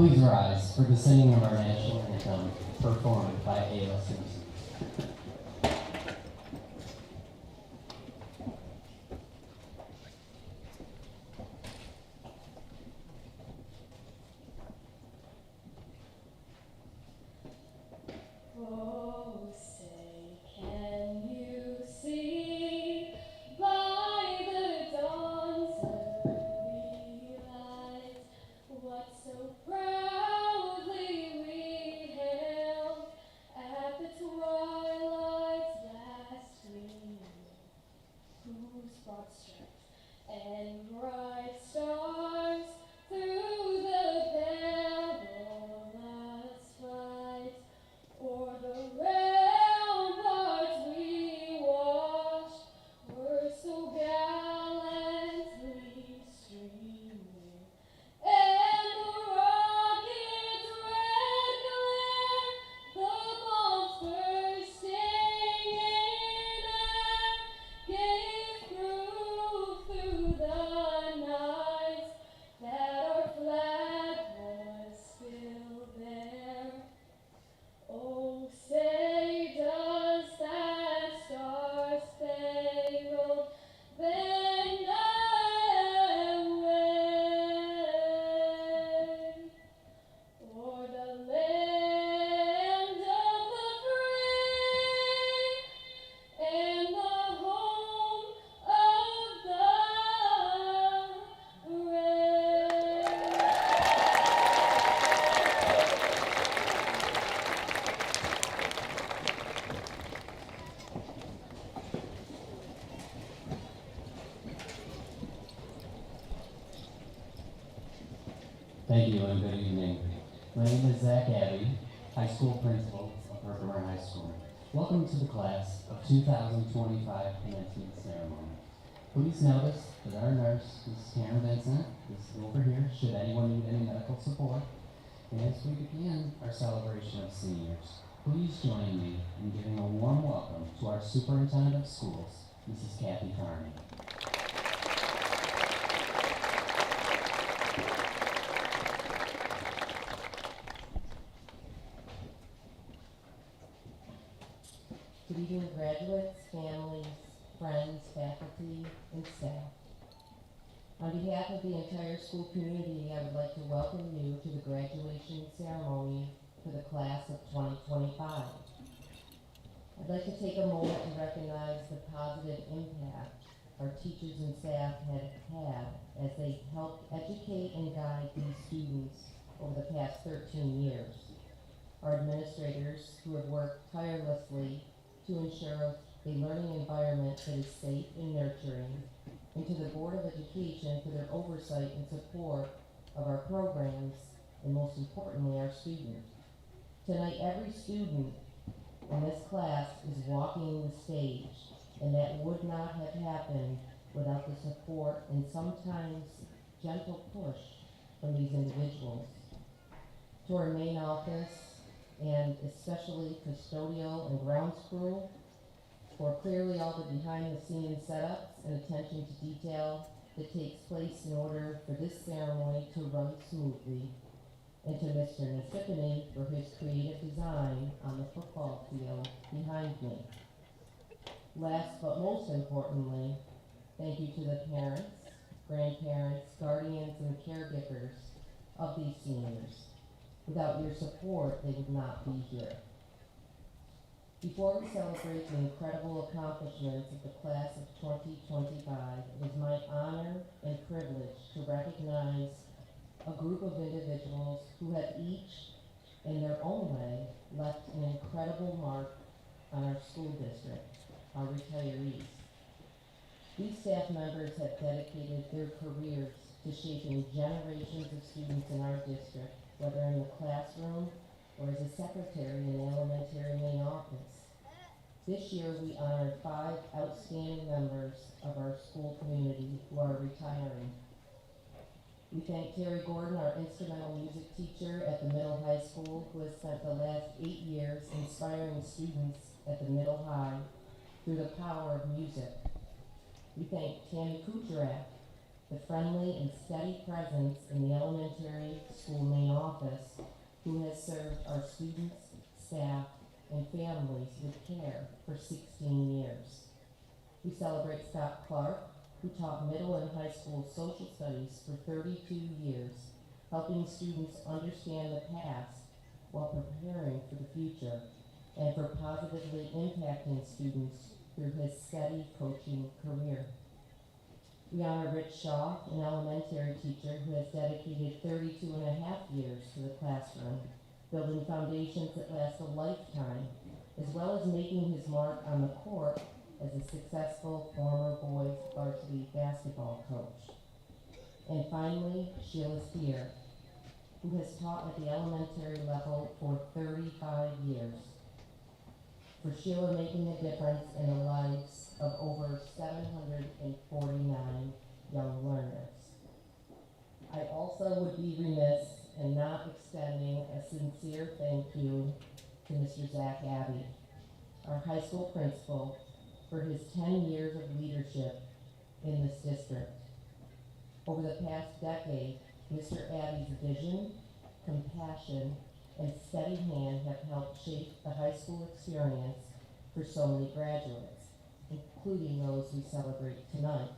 Please rise for the singing of our national anthem, performed by Ayla Simpson. Oh, say, can you see by the dawn's early light what so proudly we hailed at the twilight's last gleam, whose broad stripes and bright stars through the perilous fight o'er the ramparts we watched were so gallantly streaming, and the rocket's red glare, the bombs bursting in air, gave proof through the night that our flag was still there. Oh, say does that star-spangled banner wave o'er the land of the free and the home of the brave? Thank you and good evening. My name is Zach Abbey, high school principal of Herkimer High School. Welcome to the class of 2025 commencement ceremony. Please notice that our nurse, Mrs. Karen Vincent, is over here should anyone need any medical support. And as we begin our celebration of seniors, please join me in giving a warm welcome to our superintendent of schools, Mrs. Kathy Carney. Good evening, graduates, families, friends, faculty, and staff. On behalf of the entire school community, I would like to welcome you to the graduation ceremony for the class of 2025. I'd like to take a moment to recognize the positive impact our teachers and staff have had as they helped educate and guide these students over the past 13 years. Our administrators who have worked tirelessly to ensure a learning environment that is safe and nurturing, and to the Board of Education for their oversight and support of our programs, and most importantly, our students. Tonight, every student in this class is walking the stage, and that would not have happened without the support and sometimes gentle push from these individuals. To our main office, and especially custodial and grounds crew, for clearly all the behind-the-scenes setups and attention to detail that takes place in order for this ceremony to run smoothly, and to Mr. Nasipany for his creative design on the football field behind me. Last but most importantly, thank you to the parents, grandparents, guardians, and caregivers of these seniors. Without your support, they would not be here. Before we celebrate the incredible accomplishments of the class of 2025, it is my honor and privilege to recognize a group of individuals who have each, in their own way, left an incredible mark on our school district, our retirees. These staff members have dedicated their careers to shaping generations of students in our district, whether in the classroom or as a secretary in the elementary main office. This year we honored 5 outstanding members of our school community who are retiring. We thank Terry Gordon, our instrumental music teacher at the middle high school, who has spent the last 8 years inspiring students at the middle high through the power of music. We thank Tammy Kucherak, the friendly and steady presence in the elementary school main office, who has served our students, staff, and families with care for 16 years. We celebrate Scott Clark, who taught middle and high school social studies for 32 years, helping students understand the past while preparing for the future, and for positively impacting students through his steady coaching career. We honor Rich Shaw, an elementary teacher who has dedicated 32 and a half years to the classroom, building foundations that last a lifetime, as well as making his mark on the court as a successful former boys varsity basketball coach. And finally, Sheila Steer, who has taught at the elementary level for 35 years. For Sheila making a difference in the lives of over 749 young learners. I also would be remiss in not extending a sincere thank you to Mr. Zach Abbey, our high school principal, for his 10 years of leadership in this district. Over the past decade, Mr. Abbey's vision, compassion, and steady hand have helped shape the high school experience for so many graduates, including those we celebrate tonight.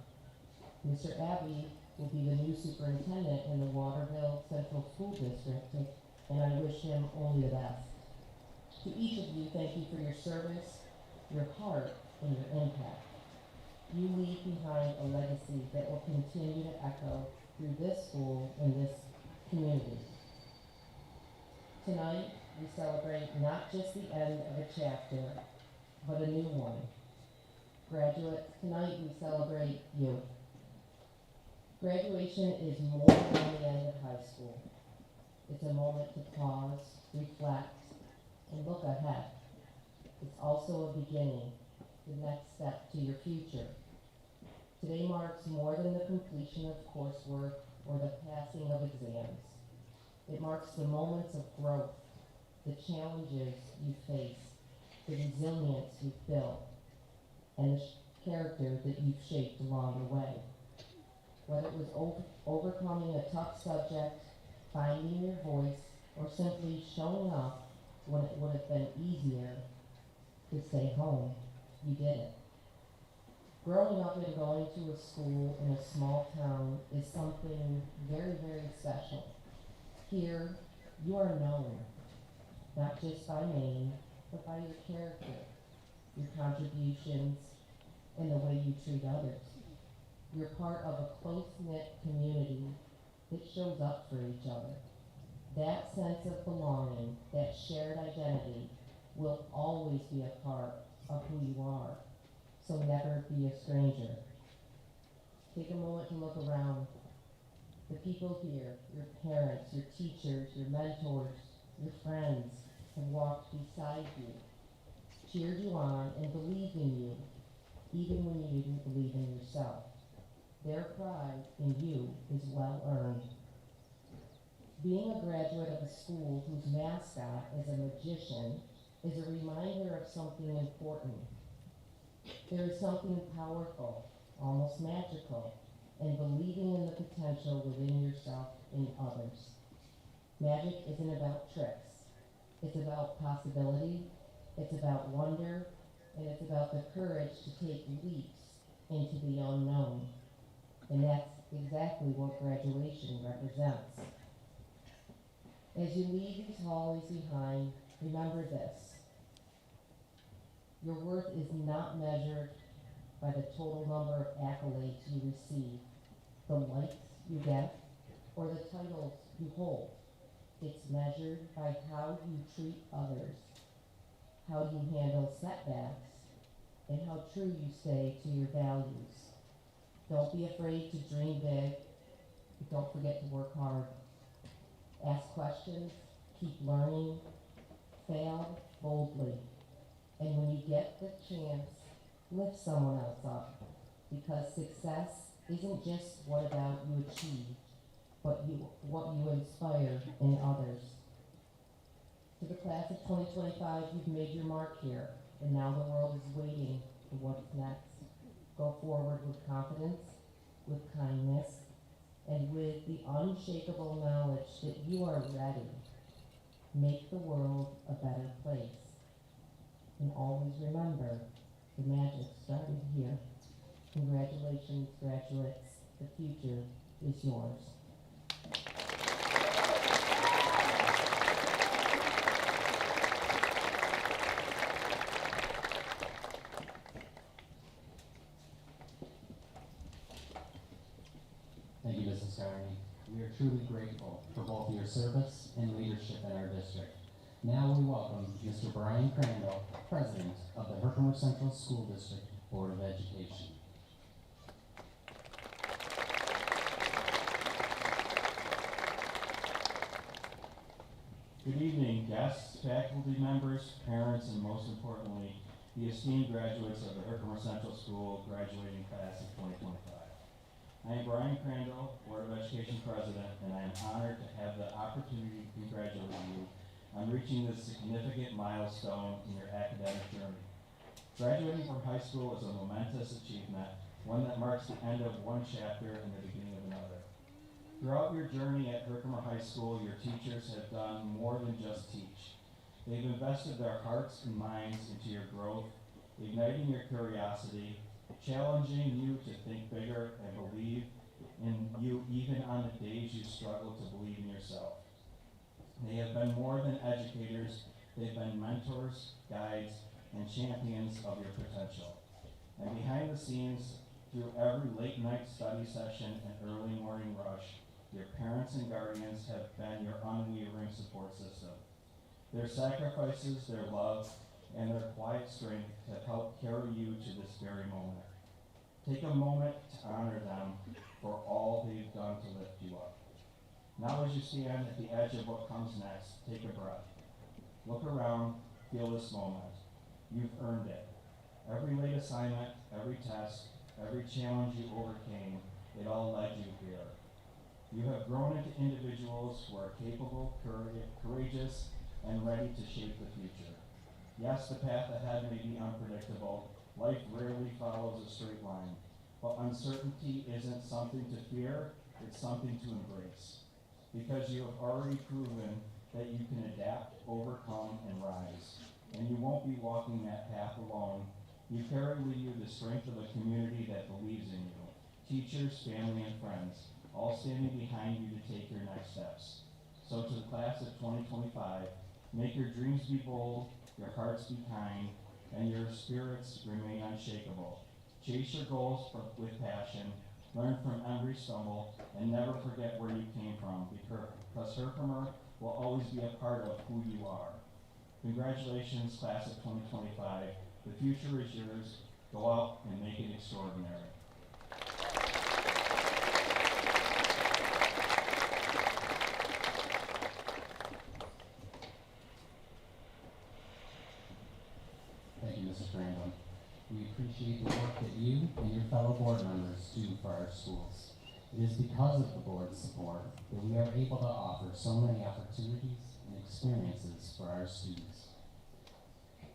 Mr. Abbey will be the new superintendent in the Waterville Central School District, and I wish him only the best. To each of you, thank you for your service, your heart, and your impact. You leave behind a legacy that will continue to echo through this school and this community. Tonight, we celebrate not just the end of a chapter, but a new one. Graduates, tonight we celebrate you. Graduation is more than the end of high school. It's a moment to pause, reflect, and look ahead. It's also a beginning, the next step to your future. Today marks more than the completion of coursework or the passing of exams. It marks the moments of growth, the challenges you face, the resilience you've built, and the character that you've shaped along the way. Whether it was overcoming a tough subject, finding your voice, or simply showing up when it would have been easier to stay home, you did it. Growing up and going to a school in a small town is something very, very special. Here, you are known, not just by name, but by your character, your contributions, and the way you treat others. You're part of a close-knit community that shows up for each other. That sense of belonging, that shared identity, will always be a part of who you are. So never be a stranger. Take a moment to look around. The people here, your parents, your teachers, your mentors, your friends, have walked beside you, cheered you on, and believed in you, even when you didn't believe in yourself. Their pride in you is well earned. Being a graduate of a school whose mascot is a magician is a reminder of something important. There is something powerful, almost magical, in believing in the potential within yourself and others. Magic isn't about tricks. It's about possibility, it's about wonder, and it's about the courage to take leaps into the unknown. And that's exactly what graduation represents. As you leave these hallways behind, remember this. Your worth is not measured by the total number of accolades you receive, the likes you get, or the titles you hold. It's measured by how you treat others, how you handle setbacks, and how true you stay to your values. Don't be afraid to dream big, but don't forget to work hard. Ask questions, keep learning, fail boldly. And when you get the chance, lift someone else up, because success isn't just what about you achieve, but what you inspire in others. To the class of 2025, you've made your mark here, and now the world is waiting for what's next. Go forward with confidence, with kindness, and with the unshakable knowledge that you are ready. Make the world a better place. And always remember, the magic started here. Congratulations, graduates. The future is yours. Thank you, Mrs. Carney. We are truly grateful for both your service and leadership in our district. Now we welcome Mr. Brian Crandall, President of the Herkimer Central School District Board of Education. Good evening, guests, faculty members, parents, and most importantly, the esteemed graduates of the Herkimer Central School graduating class of 2025. I am Brian Crandall, Board of Education President, and I am honored to have the opportunity to congratulate you on reaching this significant milestone in your academic journey. Graduating from high school is a momentous achievement, one that marks the end of one chapter and the beginning of another. Throughout your journey at Herkimer High School, your teachers have done more than just teach. They've invested their hearts and minds into your growth, igniting your curiosity, challenging you to think bigger and believe in you even on the days you struggle to believe in yourself. They have been more than educators, they've been mentors, guides, and champions of your potential. And behind the scenes, through every late night study session and early morning rush, your parents and guardians have been your unwavering support system. Their sacrifices, their love, and their quiet strength have helped carry you to this very moment. Take a moment to honor them for all they've done to lift you up. Now as you stand at the edge of what comes next, take a breath. Look around, feel this moment. You've earned it. Every late assignment, every test, every challenge you overcame, it all led you here. You have grown into individuals who are capable, courageous, and ready to shape the future. Yes, the path ahead may be unpredictable. Life rarely follows a straight line, but uncertainty isn't something to fear, it's something to embrace. Because you have already proven that you can adapt, overcome, and rise. And you won't be walking that path alone. You carry with you the strength of a community that believes in you. Teachers, family, and friends, all standing behind you to take your next steps. So to the class of 2025, make your dreams be bold, your hearts be kind, and your spirits remain unshakable. Chase your goals with passion, learn from every stumble, and never forget where you came from, because Herkimer will always be a part of who you are. Congratulations, class of 2025. The future is yours. Go out and make it extraordinary. Thank you, Mrs. Brandon. We appreciate the work that you and your fellow board members do for our schools. It is because of the board's support that we are able to offer so many opportunities and experiences for our students.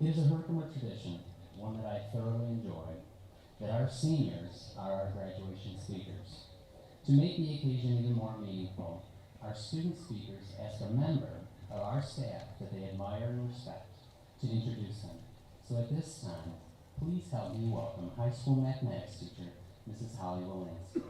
It is a Herkimer tradition, one that I thoroughly enjoy, that our seniors are our graduation speakers. To make the occasion even more meaningful, our student speakers ask a member of our staff that they admire and respect to introduce them. So at this time, please help me welcome high school mathematics teacher, Mrs. Holly Walensky.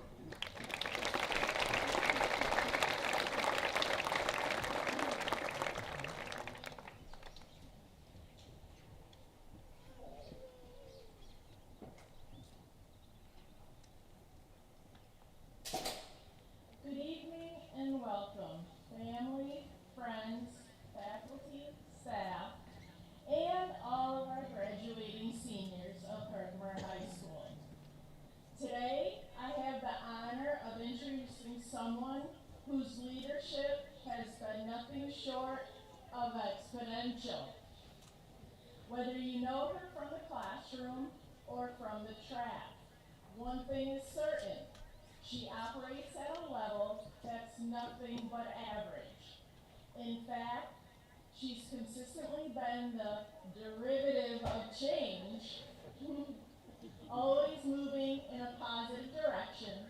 Good evening and welcome, family, friends, faculty, staff, and all of our graduating seniors of Herkimer High School. Today, I have the honor of introducing someone whose leadership has been nothing short of exponential. Whether you know her from the classroom or from the track, one thing is certain. She operates at a level that's nothing but average. In fact, she's consistently been the derivative of change, always moving in a positive direction,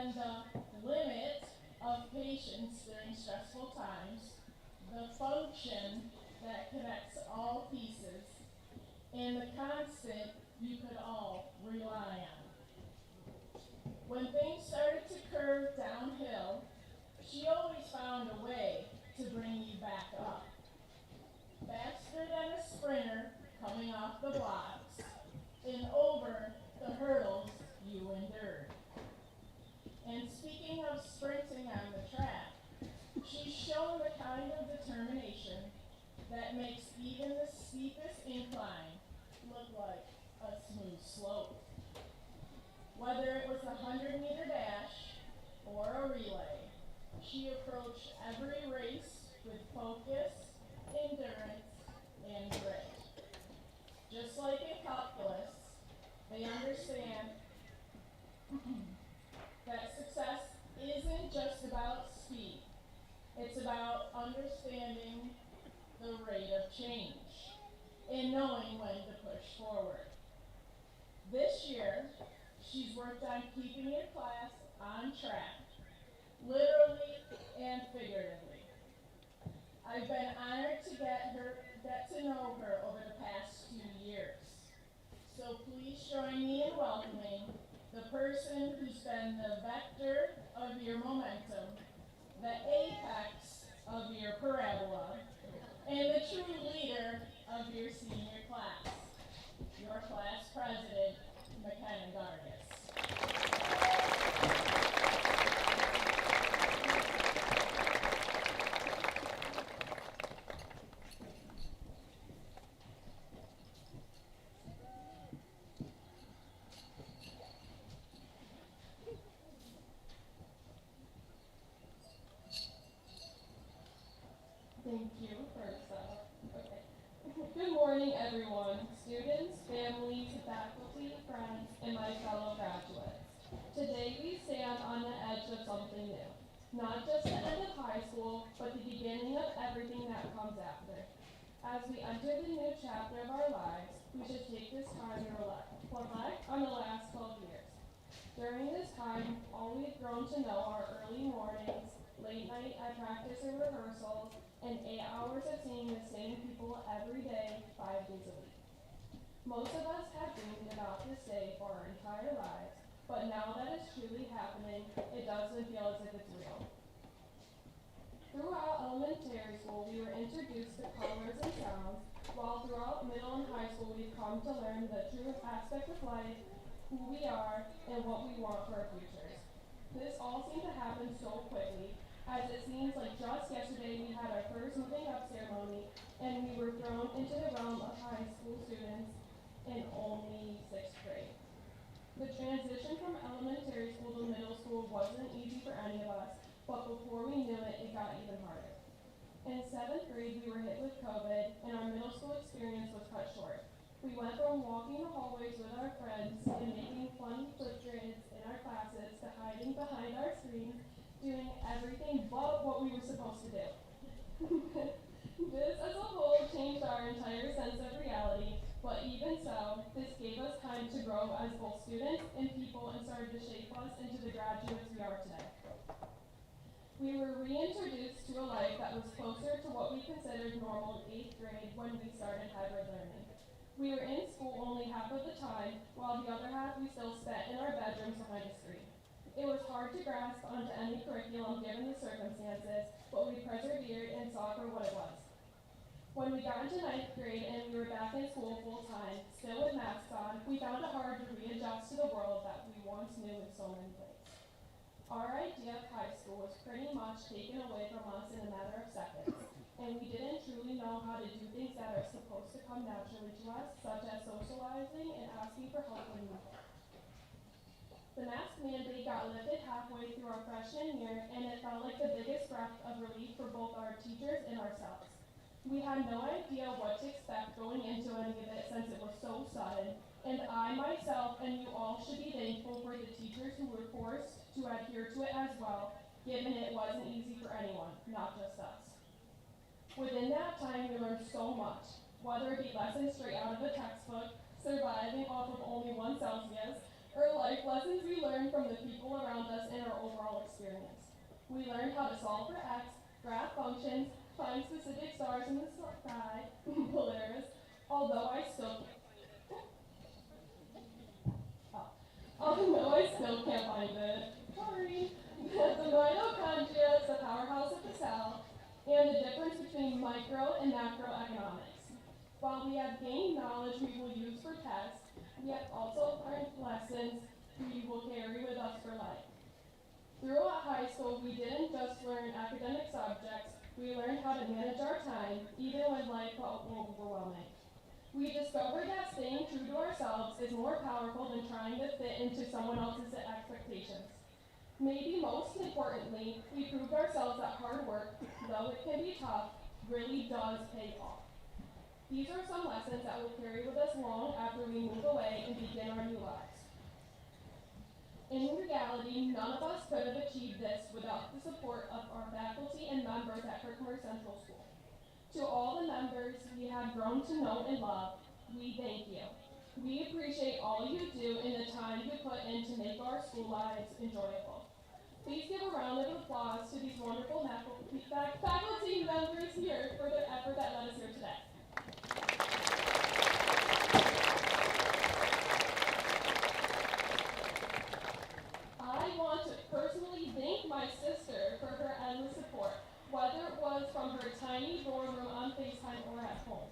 and the limit of patience during stressful times, the function that connects all pieces, and the constant you could all rely on. When things started to curve downhill, she always found a way to bring you back up. Faster than a sprinter coming off the blocks and over the hurdles you endured. And speaking of sprinting on the track, she's shown the kind of determination that makes even the steepest incline look like a smooth slope. Whether it was a 100-meter dash or a relay, she approached every race with focus, endurance, and grit. Just like in calculus, they understand that success isn't just about speed. It's about understanding the rate of change and knowing when to push forward. This year, she's worked on keeping your class on track, literally and figuratively. I've been honored to get to know her over the past 2 years. So please join me in welcoming the person who's been the vector of your momentum, the apex of your parabola, and the true leader of your senior class, your class president, McKenna Gargis. Thank you, first off. Okay. Good morning, everyone, students, families, faculty, friends, and my fellow graduates. Today we stand on the edge of something new. Not just the end of high school, but the beginning of everything that comes after. As we enter the new chapter of our lives, we should take this time to reflect on the last 12 years. During this time, all we've grown to know are early mornings, late night at practice and rehearsals, and 8 hours of seeing the same people every day, 5 days a week. Most of us have dreamed about this day for our entire lives, but now that it's truly happening, it doesn't feel as if it's real. Throughout elementary school, we were introduced to colors and sounds, while throughout middle and high school, we've come to learn the true aspect of life, who we are, and what we want for our futures. This all seemed to happen so quickly, as it seems like just yesterday we had our first moving up ceremony, and we were thrown into the realm of high school students in only 6th grade. The transition from elementary school to middle school wasn't easy for any of us, but before we knew it, it got even harder. In 7th grade, we were hit with COVID, and our middle school experience was cut short. We went from walking the hallways with our friends and making fun flip grids in our classes to hiding behind our screens, doing everything but what we were supposed to do. This as a whole changed our entire sense of reality, but even so, this gave us time to grow as both students and people and started to shape us into the graduates we are today. We were reintroduced to a life that was closer to what we considered normal in 8th grade when we started hybrid learning. We were in school only half of the time, while the other half we still spent in our bedrooms behind a screen. It was hard to grasp onto any curriculum given the circumstances, but we persevered and saw it for what it was. When we got into 9th grade and we were back in school full time, still with masks on, we found it hard to readjust to the world that we once knew in so many ways. Our idea of high school was pretty much taken away from us in a matter of seconds, and we didn't truly know how to do things that are supposed to come naturally to us, such as socializing and asking for help when needed. The mask mandate got lifted halfway through our freshman year, and it felt like the biggest breath of relief for both our teachers and ourselves. We had no idea what to expect going into any of it since it was so sudden, and I myself and you all should be thankful for the teachers who were forced to adhere to it as well, given it wasn't easy for anyone, not just us. Within that time, we learned so much, whether it be lessons straight out of a textbook, surviving off of only 1 Celsius, or life lessons we learned from the people around us and our overall experience. We learned how to solve for x, graph functions, find specific stars in the sky, Polaris, although I still can't find it. Sorry. The mitochondria is the powerhouse of the cell, and the difference between micro and macroeconomics. While we have gained knowledge we will use for tests, we have also learned lessons we will carry with us for life. Throughout high school, we didn't just learn academic subjects, we learned how to manage our time, even when life felt overwhelming. We discovered that staying true to ourselves is more powerful than trying to fit into someone else's expectations. Maybe most importantly, we proved ourselves that hard work, though it can be tough, really does pay off. These are some lessons that will carry with us long after we move away and begin our new lives. In reality, none of us could have achieved this without the support of our faculty and members at Herkimer Central School. To all the members we have grown to know and love, we thank you. We appreciate all you do and the time you put in to make our school lives enjoyable. Please give a round of applause to these wonderful faculty members here for their effort that led us here today. I want to personally thank my sister for her endless support, whether it was from her tiny dorm room on FaceTime or at home.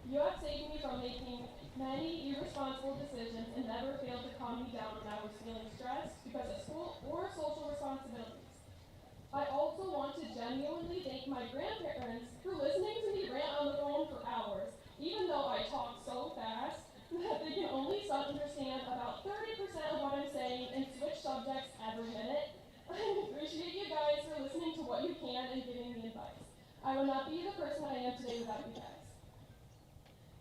You have saved me from making many irresponsible decisions and never failed to calm me down when I was feeling stressed because of school or social responsibilities. I also want to genuinely thank my grandparents for listening to me rant on the phone for hours, even though I talk so fast that they can only understand about 30% of what I'm saying and switch subjects every minute. I appreciate you guys for listening to what you can and giving me advice. I would not be the person I am today without you guys.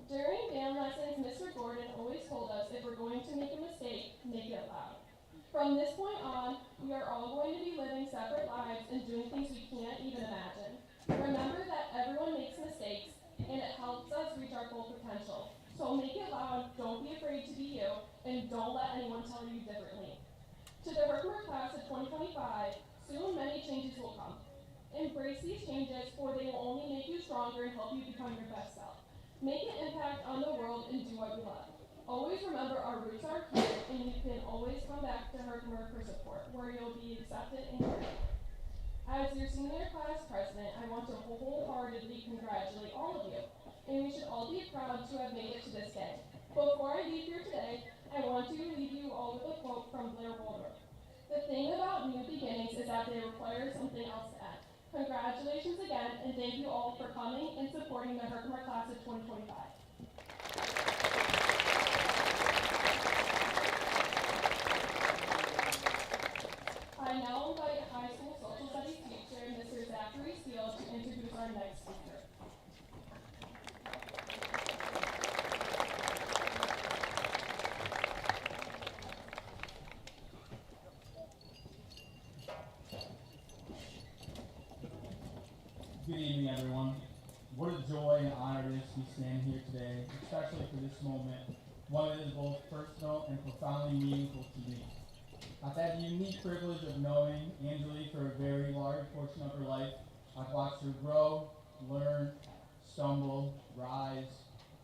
During band lessons, Mr. Gordon always told us if we're going to make a mistake, make it loud. From this point on, we are all going to be living separate lives and doing things we can't even imagine. Remember that everyone makes mistakes, and it helps us reach our full potential. So make it loud, don't be afraid to be you, and don't let anyone tell you differently. To the Herkimer class of 2025, soon many changes will come. Embrace these changes, for they will only make you stronger and help you become your best self. Make an impact on the world and do what you love. Always remember our roots are here, and you can always come back to Herkimer for support, where you'll be accepted and cared for. As your senior class president, I want to wholeheartedly congratulate all of you, and we should all be proud to have made it to this day. Before I leave here today, I want to leave you all with a quote from Blair Waldorf. The thing about new beginnings is that they require something else to add. Congratulations again, and thank you all for coming and supporting the Herkimer class of 2025. I now invite high school social studies teacher, Mr. Zachary Steele, to introduce our next speaker. Good evening, everyone. What a joy and honor it is to be standing here today, especially for this moment, one that is both personal and profoundly meaningful to me. I've had the unique privilege of knowing Angeli for a very large portion of her life. I've watched her grow, learn, stumble, rise,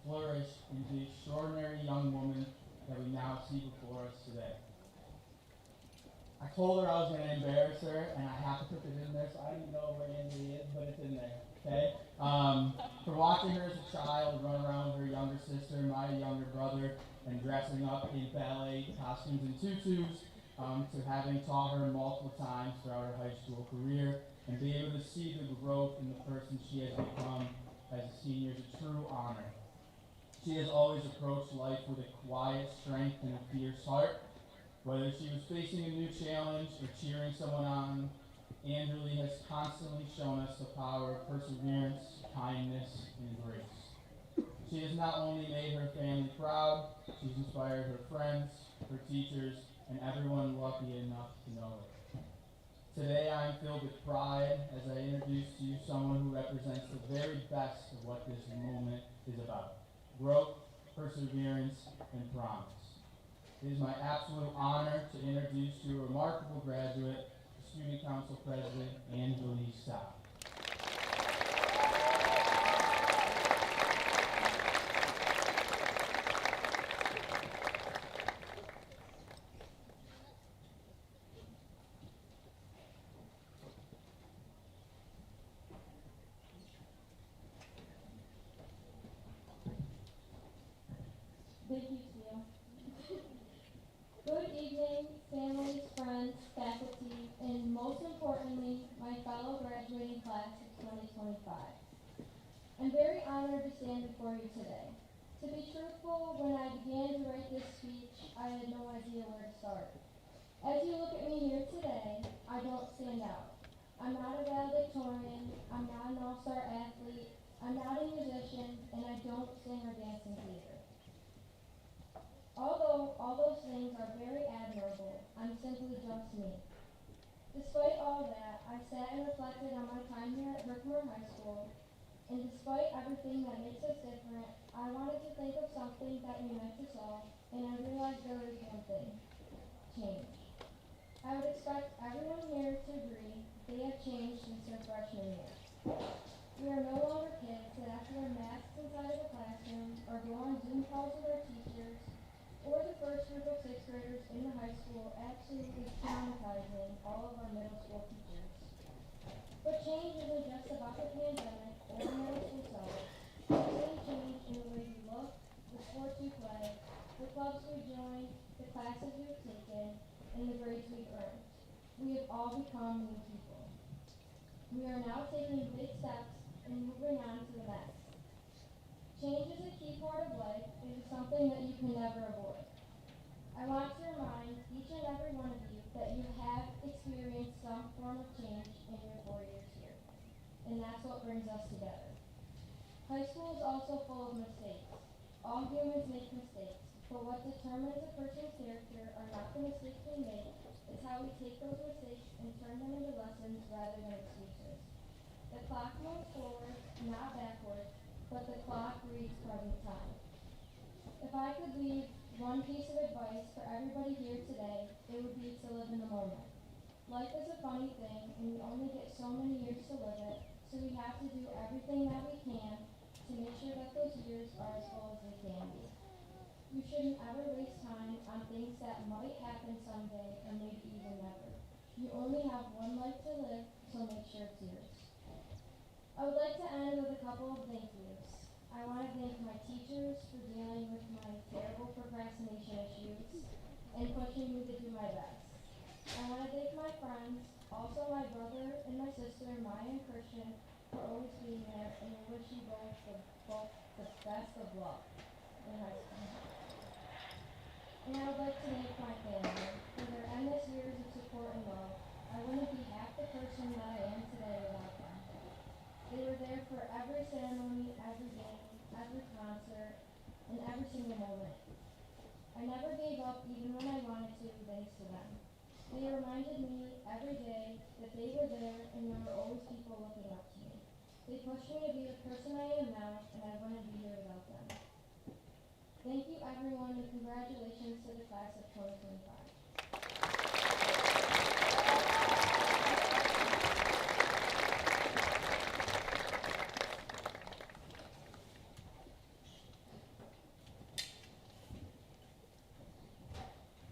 flourish into the extraordinary young woman that we now see before us today. I told her I was going to embarrass her, and I have to put it in there, so I don't even know where Angeli is, but it's in there, okay? For watching her as a child run around with her younger sister, my younger brother, and dressing up in ballet costumes and tutus, to having taught her multiple times throughout her high school career, and be able to see the growth in the person she has become as a senior is a true honor. She has always approached life with a quiet strength and a fierce heart. Whether she was facing a new challenge or cheering someone on, Angeli has constantly shown us the power of perseverance, kindness, and grace. She has not only made her family proud, she's inspired her friends, her teachers, and everyone lucky enough to know her. Today I am filled with pride as I introduce to you someone who represents the very best of what this moment is about: growth, perseverance, and promise. It is my absolute honor to introduce to you a remarkable graduate, Student Council President Angelique Saab. Thank you, Tia. Good evening, families, friends, faculty, and most importantly, my fellow graduating class of 2025. I'm very honored to stand before you today. To be truthful, when I began to write this speech, I had no idea where to start. As you look at me here today, I don't stand out. I'm not a valedictorian, I'm not an all-star athlete, I'm not a musician, and I don't sing or dance in theater. Although all those things are very admirable, I'm simply just me. Despite all that, I sat and reflected on my time here at Herkimer High School, and despite everything that makes us different, I wanted to think of something that unites us all, and I realized there is one thing: change. I would expect everyone here to agree they have changed since their freshman year. We are no longer kids that have to wear masks inside of a classroom or go on Zoom calls with our teachers, or the first group of sixth graders in the high school absolutely traumatizing all of our middle school teachers. But change isn't just about the pandemic or our middle school selves. It's really change in the way we look, the sports we play, the clubs we join, the classes we've taken, and the grades we've earned. We have all become new people. We are now taking big steps and moving on to the next. Change is a key part of life. It is something that you can never avoid. I want to remind each and every one of you that you have experienced some form of change in your 4 years here. And that's what brings us together. High school is also full of mistakes. All humans make mistakes, but what determines a person's character are not the mistakes we make, it's how we take those mistakes and turn them into lessons rather than excuses. The clock moves forward, not backwards, but the clock reads present time. If I could leave one piece of advice for everybody here today, it would be to live in the moment. Life is a funny thing, and we only get so many years to live it, so we have to do everything that we can to make sure that those years are as full as they can be. You shouldn't ever waste time on things that might happen someday or maybe even never. You only have one life to live, so make sure it's yours. I would like to end with a couple of thank yous. I want to thank my teachers for dealing with my terrible procrastination issues and pushing me to do my best. I want to thank my friends, also my brother and my sister, Maya and Christian, for always being there, and I wish you both the best of luck in high school. And I would like to thank my family for their endless years of support and love. I wouldn't be half the person that I am today without them. They were there for every ceremony, every game, every concert, and every single moment. I never gave up even when I wanted to, thanks to them. They reminded me every day that they were there and there were always people looking up to me. They pushed me to be the person I am now, and I wouldn't be here without them. Thank you everyone, and congratulations to the class of 2025.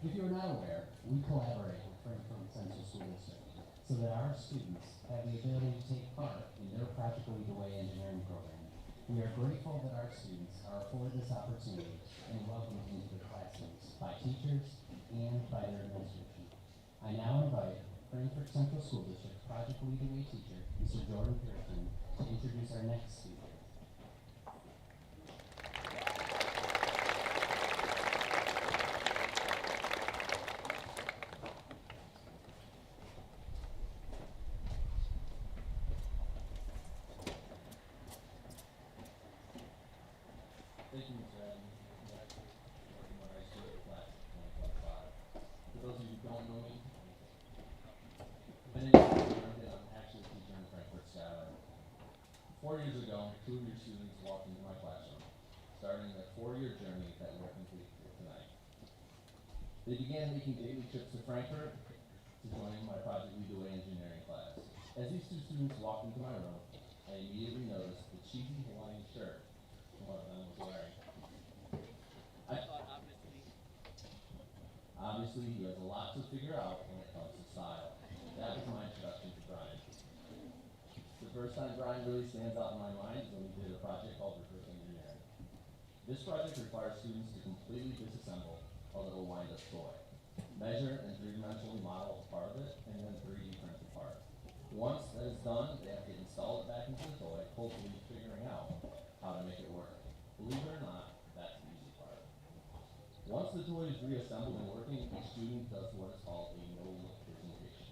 If you are not aware, we collaborate with Frankfurt Central School District so that our students have the ability to take part in their Practical Lead the Way engineering program. We are grateful that our students are afforded this opportunity and welcomed into their classrooms by teachers and by their administration. I now invite Frankfurt Central School District Practical Lead the Way teacher, Mr. Jordan Pearson, to introduce our next speaker. Thank you, Mr. Adams. Congratulations on working my high school class of 2025. For those of you who don't know me, my name is Jordan. I'm actually a teacher in Frankfurt, Skyline. 4 years ago, 2 of your students walked into my classroom, starting a 4-year journey that we're complete with tonight. They began making daily trips to Frankfurt to join my Project Lead the Way engineering class. As these two students walked into my room, I immediately noticed the cheesy Hawaiian shirt one of them was wearing. I thought obviously he has a lot to figure out when it comes to style. That was my introduction to Brian. The first time Brian really stands out in my mind is when we did a project called reverse engineering. This project requires students to completely disassemble a little wind-up toy, measure and three-dimensionally model a part of it, and then 3D print the part. Once that is done, they have to install it back into the toy, hopefully figuring out how to make it work. Believe it or not, that's the easy part. Once the toy is reassembled and working, each student does what is called a no-look presentation.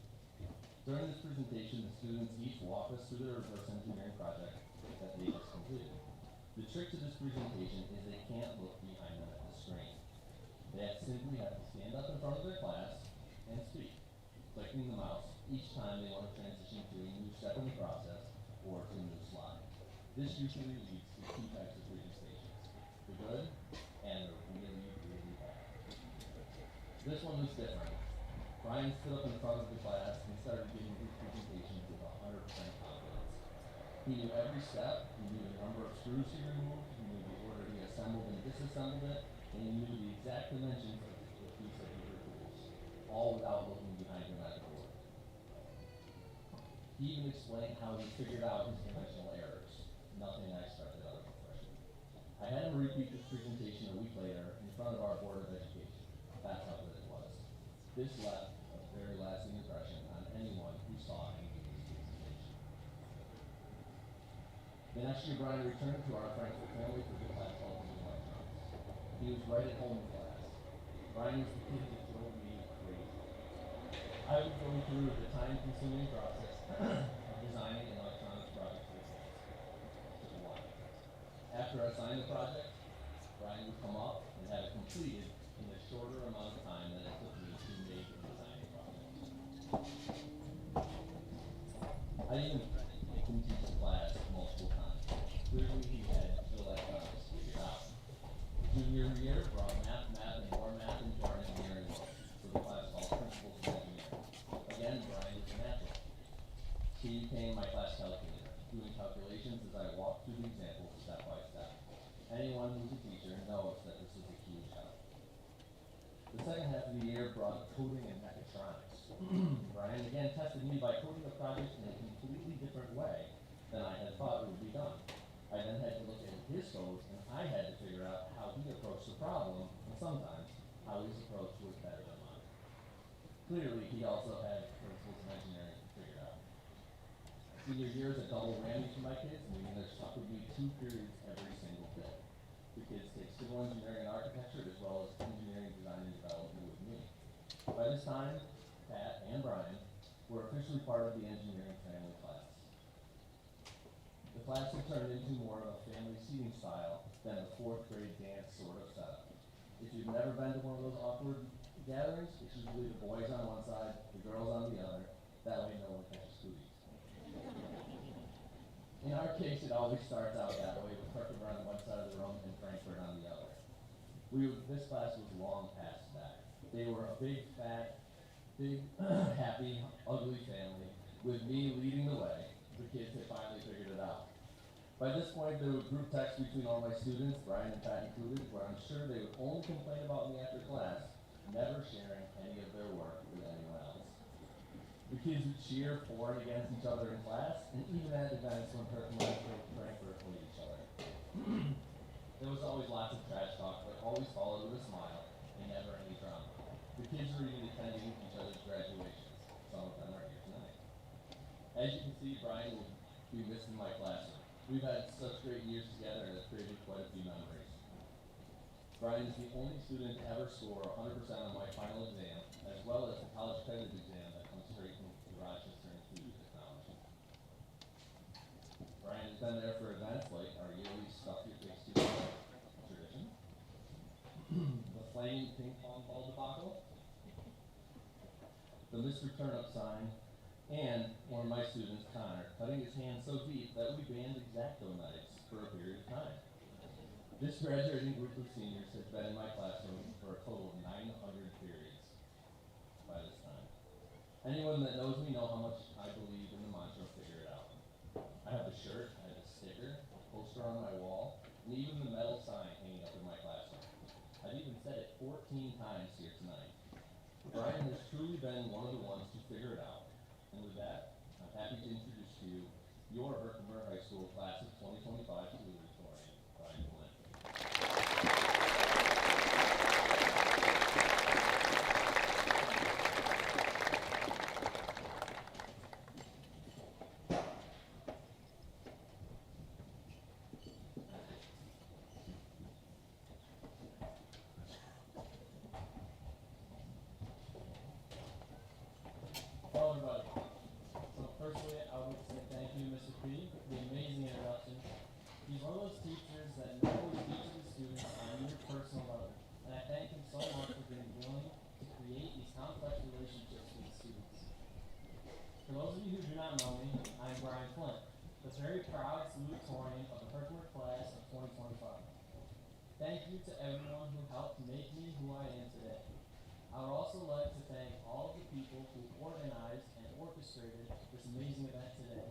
During this presentation, the students each walk us through their reverse engineering project that they just completed. The trick to this presentation is they can't look behind them at the screen. They simply have to stand up in front of their class and speak, clicking the mouse each time they want to transition to a new step in the process or to a new slide. This usually leads to two types of presentations, the good and the really, really bad. This one was different. Brian stood up in front of the class and started giving his presentations with 100% confidence. He knew every step, he knew the number of screws he removed, he knew the order he assembled and disassembled it, and he knew the exact dimensions of the piece that he reproduced, all without looking behind him at the board. He even explained how he figured out his dimensional errors, nothing I expected out of a freshman. I had him repeat this presentation a week later in front of our Board of Education. That's how good it was. This left a very lasting impression on anyone who saw him do this presentation. The next year, Brian returned to our Frankfurt family for the class called Electronics. He was right at home in class. Brian was the kid that drove me crazy. I was going through the time-consuming process of designing an electronics project for the kids. It took a while. After I signed the project, Brian would come up and have it completed in a shorter amount of time than it took me to make and design the project. I even can teach the class multiple times. Clearly he had the electronics figured out. Junior year brought math, and more math into our engineering work, so the class called Principles of Engineering. Again, Brian was a natural. He became my class calculator, doing calculations as I walked through the examples step by step. Anyone who's a teacher knows that this is a huge help. The second half of the year brought coding and mechatronics. Brian again tested me by coding the project in a completely different way than I had thought it would be done. I then had to look at his code, and I had to figure out how he approached the problem, and sometimes how his approach was better than mine. Clearly, he also had principles of engineering figured out. Senior year is a double whammy for my kids, meaning they're stuck with me 2 periods every single day. The kids take civil engineering and architecture as well as engineering, design, and development with me. By this time, Pat and Brian were officially part of the engineering family class. The class had turned into more of a family seating style than a 4th grade dance sort of setup. If you've never been to one of those awkward gatherings, it's usually the boys on one side, the girls on the other. That way no one catches cooties. In our case, it always starts out that way, with Herkimer on one side of the room and Frankfurt on the other. This class was long past that. They were a big, fat, happy, ugly family, with me leading the way. The kids had finally figured it out. By this point, there were group texts between all my students, Brian and Pat included, where I'm sure they would only complain about me after class, never sharing any of their work with anyone else. The kids would cheer for and against each other in class, and even at events when Herkimer and Frankfurt played each other. There was always lots of trash talk, but always followed with a smile, and never any drama. The kids were even attending each other's graduations. Some of them are here tonight. As you can see, Brian will be missed in my classroom. We've had such great years together and have created quite a few memories. Brian is the only student to ever score 100% on my final exam, as well as the college credit exam that comes straight from the Rochester Institute of Technology. Brian has been there for events like our yearly Stuff Your Face Student tradition, the flaming ping pong ball debacle, the Mr. Turnip sign, and one of my students, Connor, cutting his hand so deep that we banned X-Acto knives for a period of time. This graduating group of seniors has been in my classroom for a total of 900 periods by this time. Anyone that knows me know how much I believe in the mantra "figure it out." I have the shirt, I have the sticker, a poster on my wall, and even the metal sign hanging up in my classroom. I've even said it 14 times here tonight. Brian has truly been one of the ones to figure it out. And with that, I'm happy to introduce to you your Herkimer High School class of 2025 Valedictorian, Brian Flynn. Hello everybody. So firstly, I would like to say thank you, Mr. P, for the amazing introduction. He's one of those teachers that knows each of the students on your personal level, and I thank him so much for being willing to create these complex relationships with the students. For those of you who do not know me, I'm Brian Flynn, the very proud salutatorian of the Herkimer class of 2025. Thank you to everyone who helped make me who I am today. I would also like to thank all of the people who organized and orchestrated this amazing event today.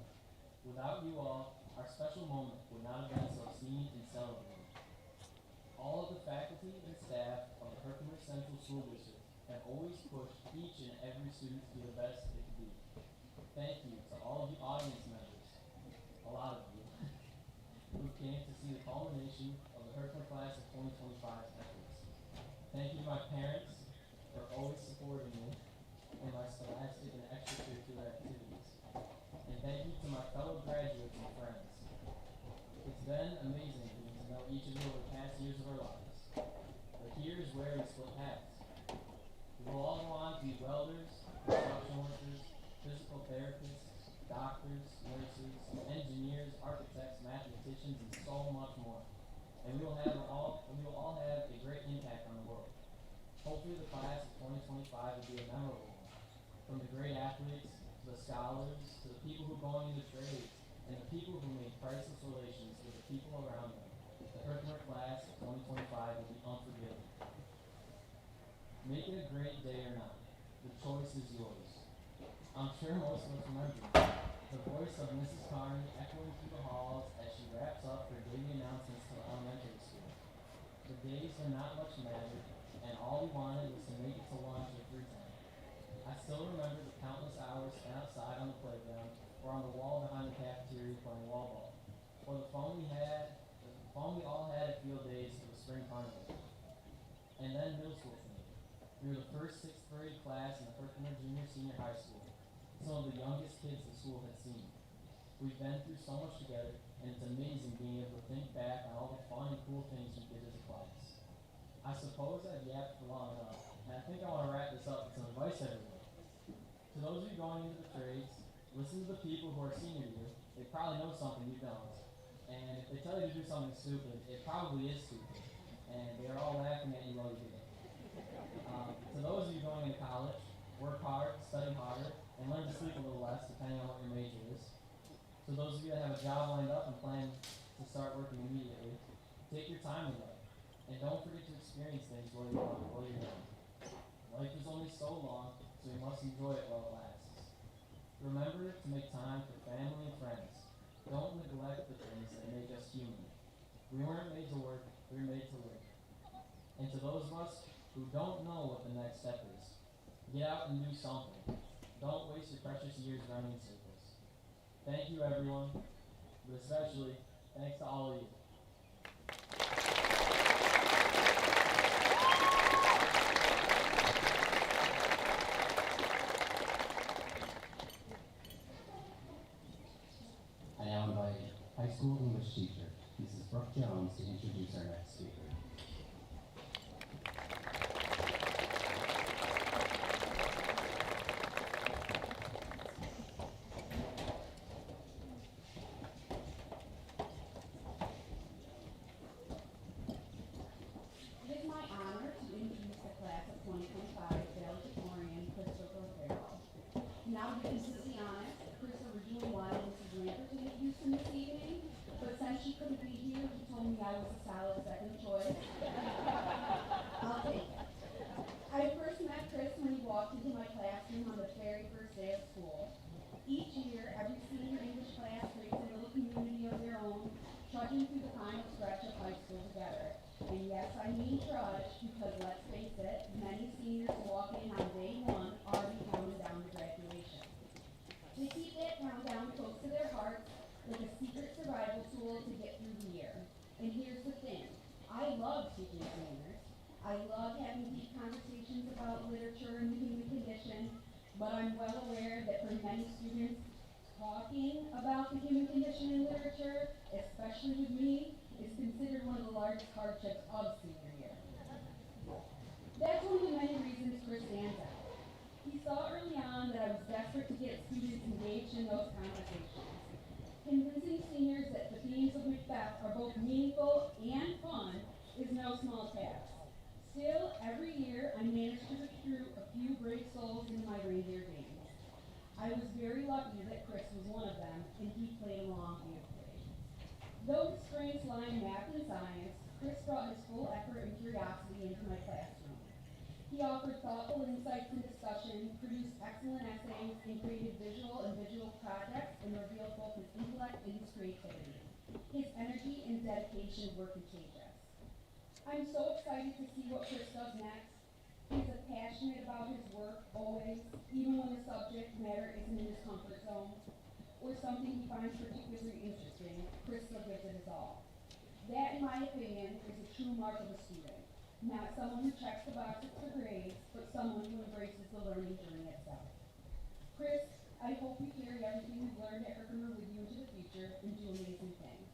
Without you all, our special moment would not have been so seen and celebrated. All of the faculty and staff of the Herkimer Central School District have always pushed each and every student to be the best it could be. Thank you to all of the audience members, a lot of you, who came to see the culmination of the Herkimer class of 2025's efforts. Thank you to my parents for always supporting me in my scholastic and extracurricular activities. And thank you to my fellow graduates and friends. It's been amazing getting to know each of you over the past years of our lives. But here's where we split paths. We will all go on to be welders, construction workers, physical therapists, doctors, nurses, engineers, architects, mathematicians, and so much more. And we will all have a great impact on the world. Hopefully the class of 2025 will be a memorable one. From the great athletes, to the scholars, to the people who are going into trades, and the people who make priceless relations with the people around them, the Herkimer class of 2025 will be unforgettable. Make it a great day or not. The choice is yours. I'm sure most of us remember the voice of Mrs. Carney echoing through the halls as she wraps up her daily announcements to the elementary school. The days when not much mattered, and all we wanted was to make it to lunch or free time. I still remember the countless hours spent outside on the playground or on the wall behind the cafeteria playing wall ball, or the fun we all had at field days for the spring carnival. And then middle school for me. We were the first 6th grade class in the Herkimer Junior Senior High School, some of the youngest kids the school had seen. We've been through so much together, and it's amazing being able to think back on all the fun and cool things we did as a class. I suppose I've yapped for long enough, and I think I want to wrap this up with some advice everyone. To those of you going into the trades, listen to the people who are senior to you. They probably know something you don't. And if they tell you to do something stupid, it probably is stupid. And they are all laughing at you while you do it. To those of you going into college, work hard, study harder, and learn to sleep a little less depending on what your major is. To those of you that have a job lined up and plan to start working immediately, take your time with it. And don't forget to experience things while you're young. Life is only so long, so we must enjoy it while it lasts. Remember to make time for family and friends. Don't neglect the things that make us human. We weren't made to work, we were made to live. And to those of us who don't know what the next step is, get out and do something. Don't waste your precious years running in circles. Thank you everyone, but especially thanks to all of you. I now invite high school English teacher, Mrs. Brooke Jones, to introduce our next speaker. It is my honor to introduce the class of 2025 Valedictorian, Christopher Farrell. Now, to be completely honest, Chris originally wanted Mrs. Lambert to introduce him this evening, but but since she couldn't be here, he told me I was a solid second choice. I'll take it. I first met Chris when he walked into my classroom on the very first day of school. Each year, every senior English class creates a little community of their own, trudging through the final stretch of high school together. And yes, I mean trudge, because let's face it, many seniors walk in on day one already counting down to graduation. They keep that countdown close to their hearts like a secret survival tool to get through the year. And here's the thing, I love teaching seniors. I love having deep conversations about literature and the human condition, but I'm well aware that for many students, talking about the human condition in literature, especially with me, is considered one of the largest hardships of senior year. That's one of the many reasons Chris stands out. He saw early on that I was desperate to get students engaged in those conversations. Convincing seniors that the themes of Macbeth are both meaningful and fun is no small task. Still, every year I manage to recruit a few brave souls into my reindeer games. I was very lucky that Chris was one of them, and he played along beautifully. Though his strengths lie in math and science, Chris brought his full effort and curiosity into my classroom. He offered thoughtful insights and discussion, produced excellent essays, and created visual and visual projects, and revealed both his intellect and his creativity. His energy and dedication were contagious. I'm so excited to see what Chris does next. He's passionate about his work, always, even when the subject matter isn't in his comfort zone, or something he finds particularly interesting. Chris still gives it his all. That, in my opinion, is a true mark of a student. Not someone who checks the boxes for grades, but someone who embraces the learning journey itself. Chris, I hope you carry everything you've learned at Herkimer with you into the future and do amazing things.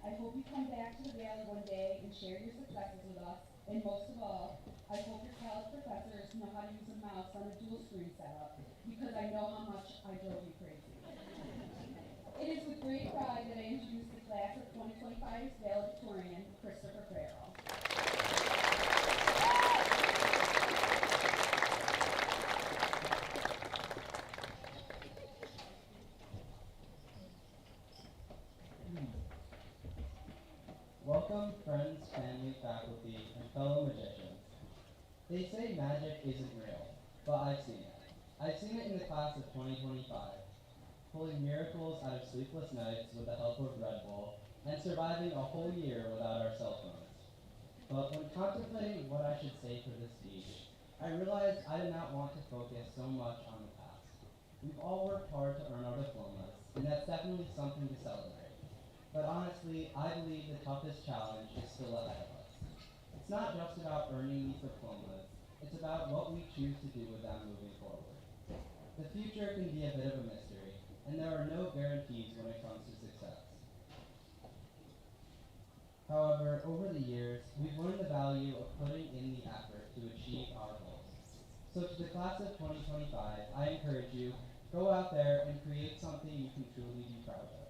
I hope you come back to the Valley one day and share your successes with us, and most of all, I hope your college professors know how to use a mouse on a dual screen setup, because I know how much I drove you crazy. It is with great pride that I introduce the class of 2025's Valedictorian, Christopher Farrell. Welcome, friends, family, faculty, and fellow magicians. They say magic isn't real, but I've seen it. I've seen it in the class of 2025, pulling miracles out of sleepless nights with the help of Red Bull, and surviving a whole year without our cell phones. But when contemplating what I should say for this speech, I realized I did not want to focus so much on the past. We've all worked hard to earn our diplomas, and that's definitely something to celebrate. But honestly, I believe the toughest challenge is still ahead of us. It's not just about earning these diplomas, it's about what we choose to do with them moving forward. The future can be a bit of a mystery, and there are no guarantees when it comes to success. However, over the years, we've learned the value of putting in the effort to achieve our goals. So to the class of 2025, I encourage you, go out there and create something you can truly be proud of.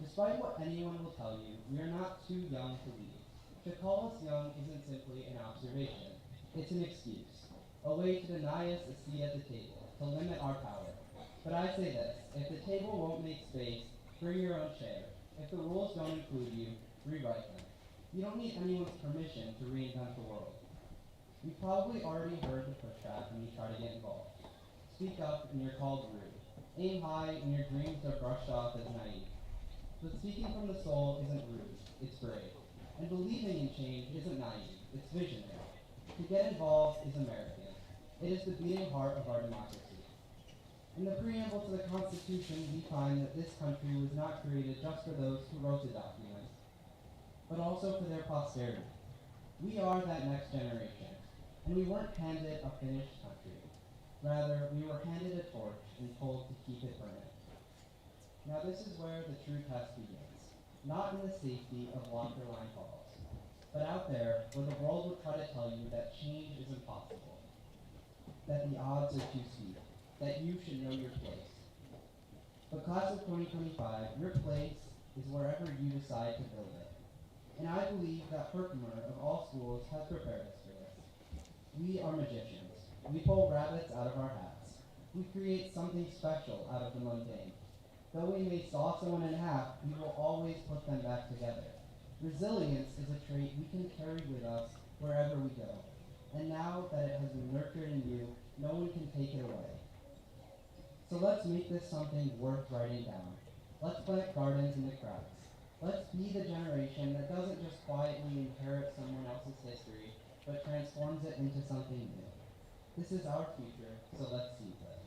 Despite what anyone will tell you, we are not too young to leave. To call us young isn't simply an observation, it's an excuse, a way to deny us a seat at the table, to limit our power. But I say this, if the table won't make space, bring your own chair. If the rules don't include you, rewrite them. You don't need anyone's permission to reinvent the world. You've probably already heard the pushback when you try to get involved. Speak up and you're called rude. Aim high and your dreams are brushed off as naive. But speaking from the soul isn't rude, it's brave. And believing in change isn't naive, it's visionary. To get involved is American. It is the beating heart of our democracy. In the preamble to the Constitution, we find that this country was not created just for those who wrote the document, but also for their posterity. We are that next generation, and we weren't handed a finished country. Rather, we were handed a torch and told to keep it burning. Now this is where the true test begins, not in the safety of locker line halls, but out there where the world will try to tell you that change is impossible, that the odds are too steep, that you should know your place. But class of 2025, your place is wherever you decide to build it. And I believe that Herkimer, of all schools, has prepared us for this. We are magicians. We pull rabbits out of our hats. We create something special out of the mundane. Though we may saw someone in half, we will always put them back together. Resilience is a trait we can carry with us wherever we go. And now that it has been nurtured in you, no one can take it away. So let's make this something worth writing down. Let's plant gardens in the cracks. Let's be the generation that doesn't just quietly inherit someone else's history, but transforms it into something new. This is our future, so let's seize it.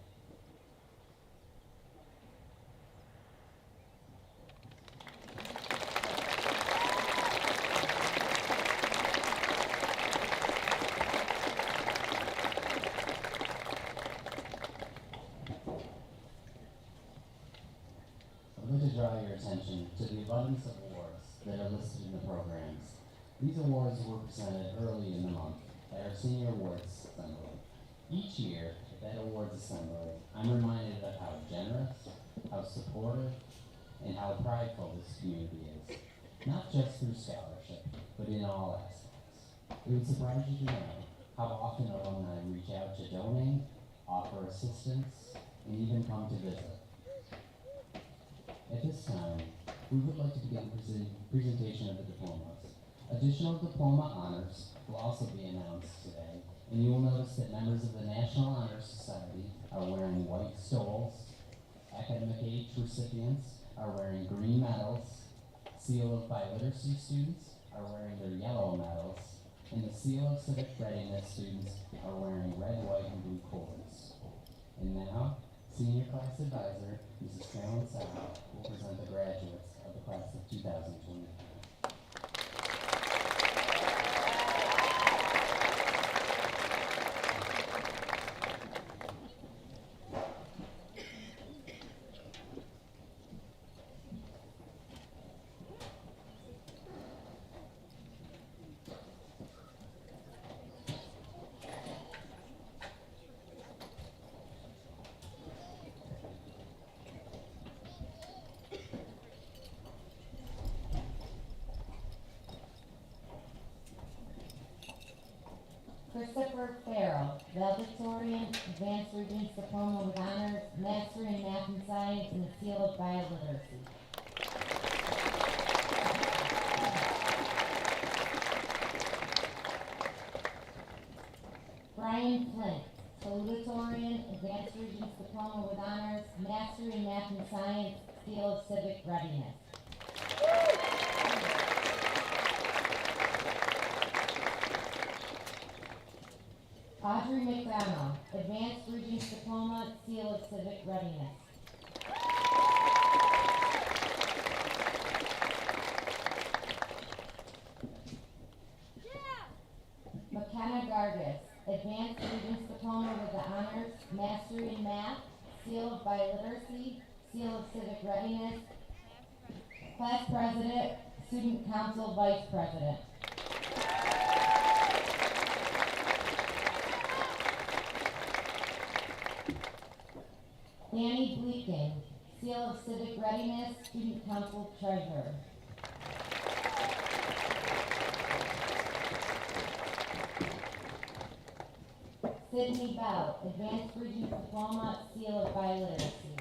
I'd like to draw your attention to the abundance of awards that are listed in the programs. These awards were presented early in the month at our Senior Awards Assembly. Each year, at that awards assembly, I'm reminded of how generous, how supportive, and how prideful this community is. Not just through scholarship, but in all aspects. It would surprise you to know how often alumni reach out to donate, offer assistance, and even come to visit. At this time, we would like to begin presentation of the diplomas. Additional diploma honors will also be announced today, and you will notice that members of the National Honor Society are wearing white stoles, academic age recipients are wearing green medals, Seal of Biliteracy students are wearing their yellow medals, and the Seal of Civic Readiness students are wearing red, white, and blue cords. And now, Senior Class Advisor, Mrs. Carolyn Sauer, will present the graduates of the class of 2020. Christopher Farrell, Valedictorian, Advanced Regents Diploma with Honors, Master in Math and Science, and the Seal of Biliteracy. Brian Flint, Valedictorian, Advanced Regents Diploma with Honors, Master in Math and Science, Seal of Civic Readiness. Audrey McDonald, Advanced Regents Diploma, Seal of Civic Readiness. McKenna Gargis, Advanced Regents Diploma with the Honors, Mastery in Math, Seal of Biliteracy, Seal of Civic Readiness. Class President, Student Council Vice President. Danny Bleaking, Seal of Civic Readiness, Student Council Treasurer. Sydney Bell, Advanced Regents Diploma, Seal of Biliteracy.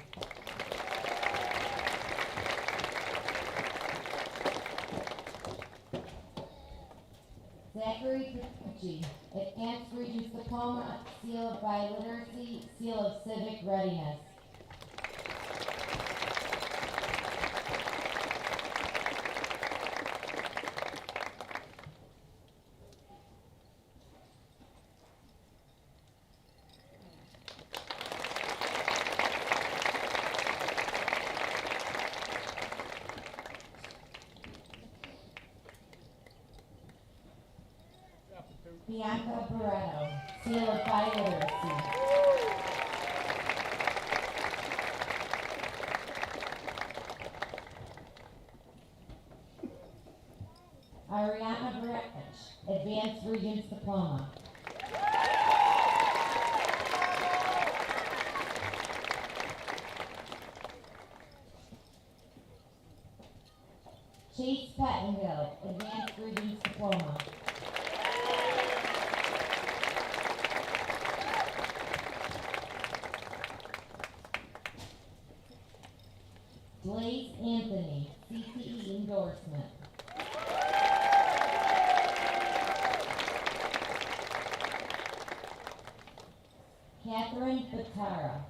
Zachary Kikuchi, Advanced Regents Diploma, Seal of Biliteracy, Seal of Civic Readiness. Bianca Barretto, Seal of Biliteracy. Ariana Baretich, Advanced Regents Diploma. Chase Pettengill, Advanced Regents Diploma. Tara.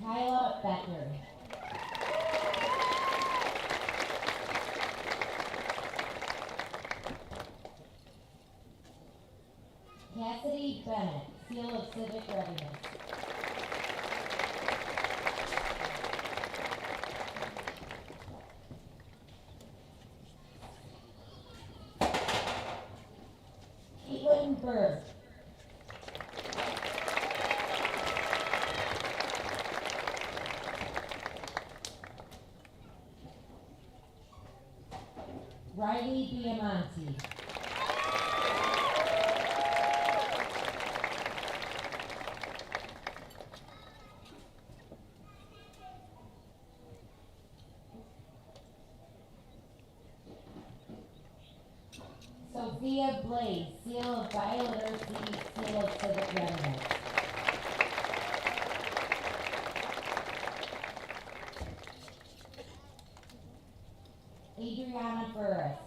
Kyla Becker. Cassidy Bennett, Seal of Civic Readiness. Caitlin Berg. Riley Biamonte. Sophia Blaze, Seal of Biodiversity, Seal of Civic Readiness. Adriana Burris.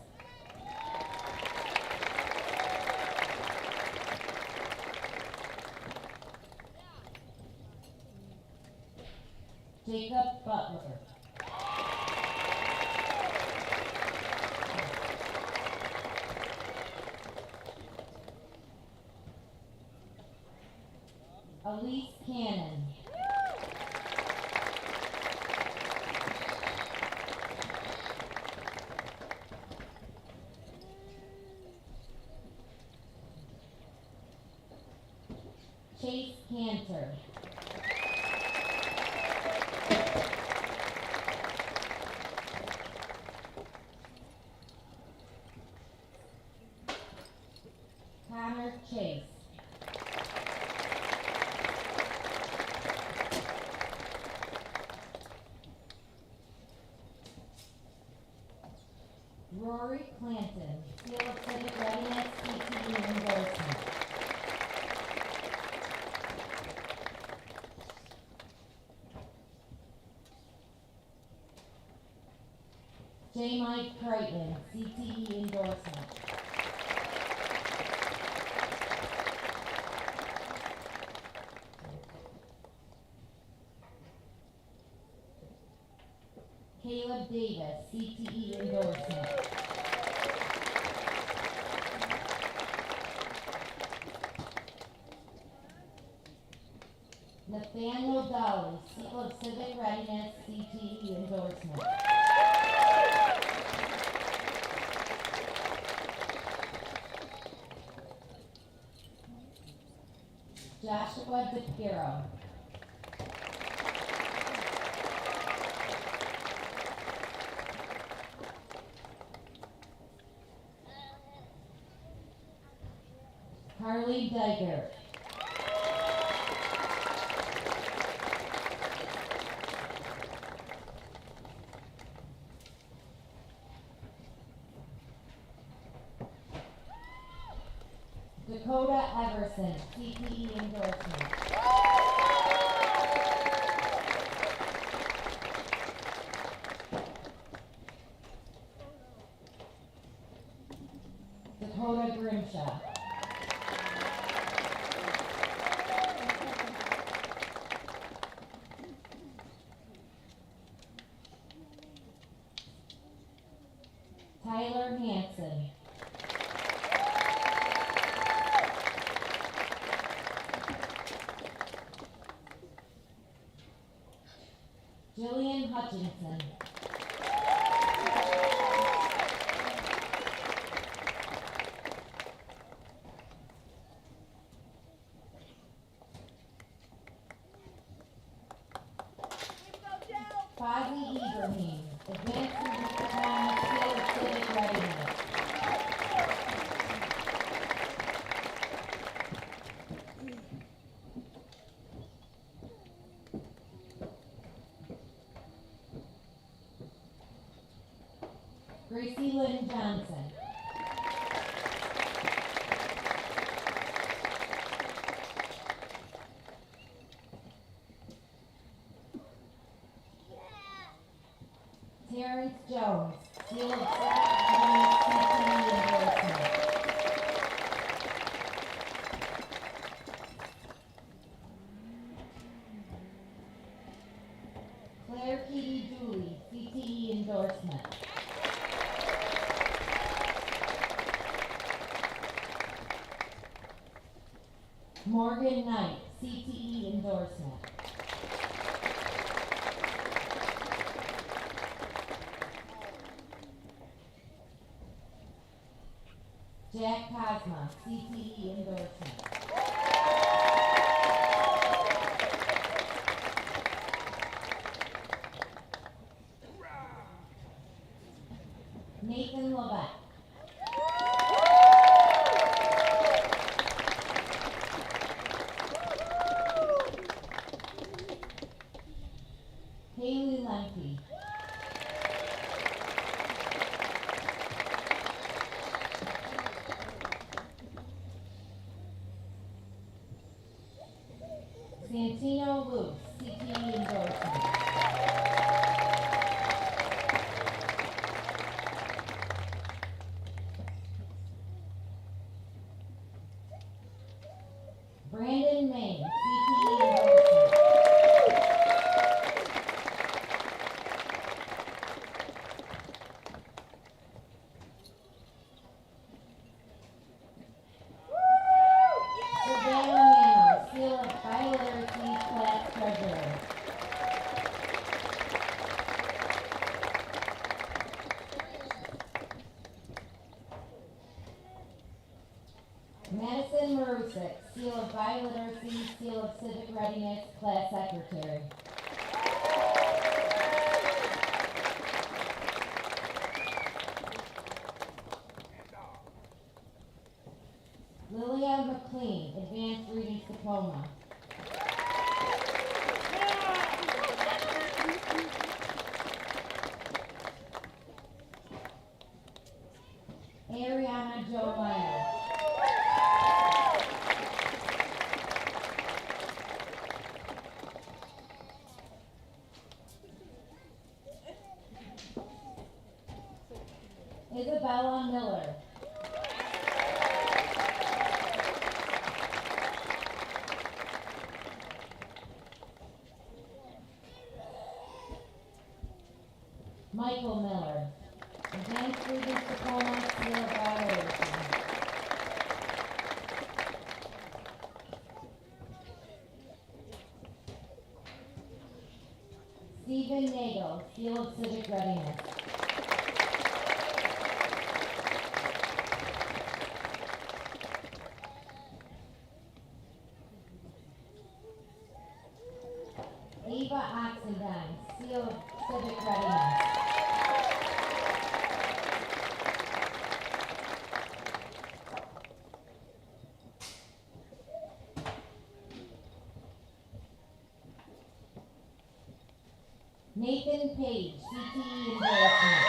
Jacob Butler. Elise Cannon. Chase Cantor. Connor Chase. Rory Clanton, Seal of Civic Readiness, CTE endorsement. J. Mike Crichton, CTE endorsement. Caleb Davis, CTE endorsement. Nathaniel Dolly, Seal of Civic Readiness, CTE endorsement. Joshua DePiro. Harley Diger. Dakota Everson, CPE endorsement. Dakota Grimshaw. Tyler Hanson. Jillian Hutchinson. Fozzie Ibrahim, Advanced Diploma, Seal of Civic Readiness. Gracie Lynn Johnson. Terrence Jones, seal of CTE endorsement. Claire Katie Dooley, CTE endorsement. Morgan Knight, CTE endorsement. Jack Cosma, CTE endorsement. Nathan Levesque. Haley Lemke. Santino Luce, CTE endorsement. Brandon Main, CTE endorsement. Savannah Mano, seal of bioliteracy class treasurer. Madison Marusik, seal of bioliteracy, seal of civic readiness, class secretary. Lilia McLean, advanced reading diploma. Ariana Jo Meyer. Isabella Miller. Michael Miller, advanced reading diploma, seal of biology. Stephen Nagel, seal of civic readiness. Ava Oxendine, seal of civic readiness. Nathan Page, CTE endorsement.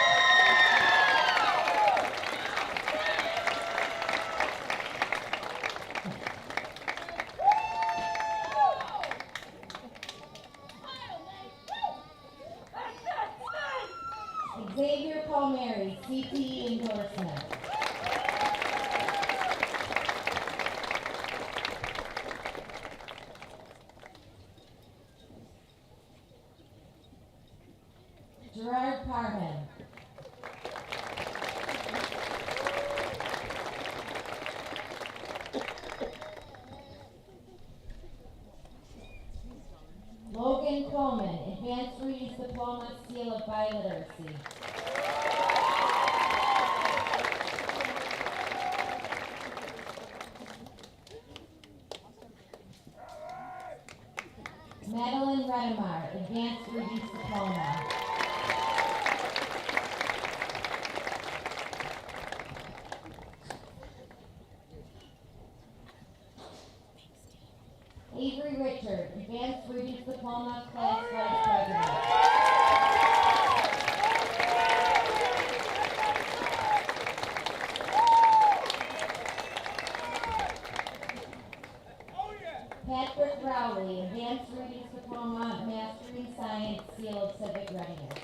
Xavier Palmieri, CTE endorsement. Gerard Parman. Logan Coleman, advanced reading diploma, seal of biliteracy. Madeline Redemar, advanced reading diploma. Avery Richard, advanced reading diploma, class vice president. Patrick Rowley, advanced reading diploma, master in science, seal of civic readiness.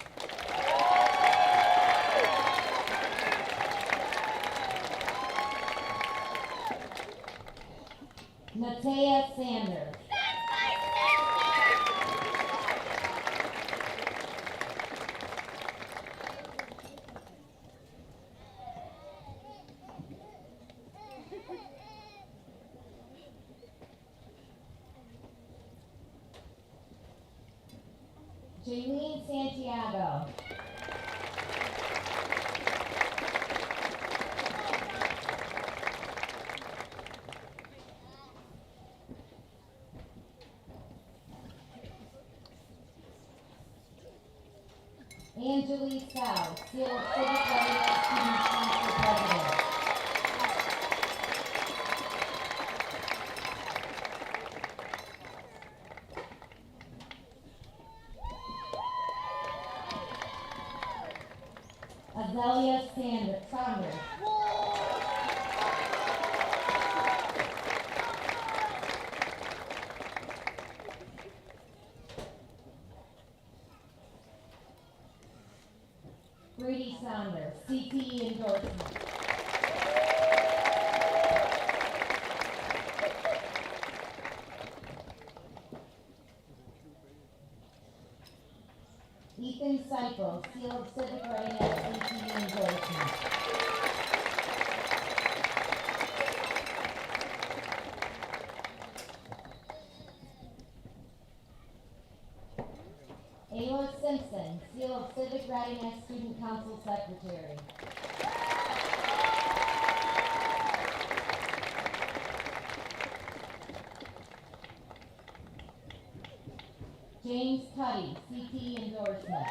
Natea Sanders. Jaylene Santiago. Angelique South, Seal of Civic Readiness Student Council President. Azalea Saunders. Brady Saunders, CTE endorsement. Ethan Seipel, Seal of Civic Readiness, CTE endorsement. Ayla Simpson, Seal of Civic Readiness, Student Council Secretary. James Cuddy, CT endorsement.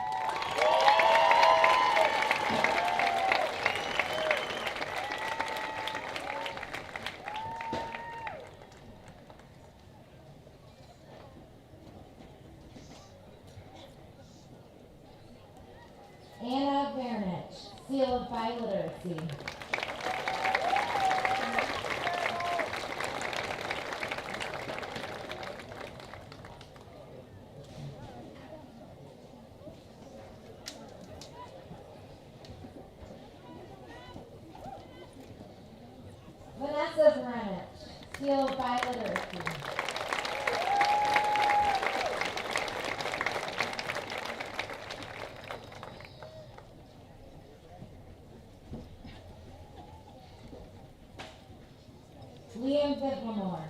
Anna Vernich, Seal of Biliteracy. Vanessa Vernich, Seal of Biliteracy. Liam Vidlamore.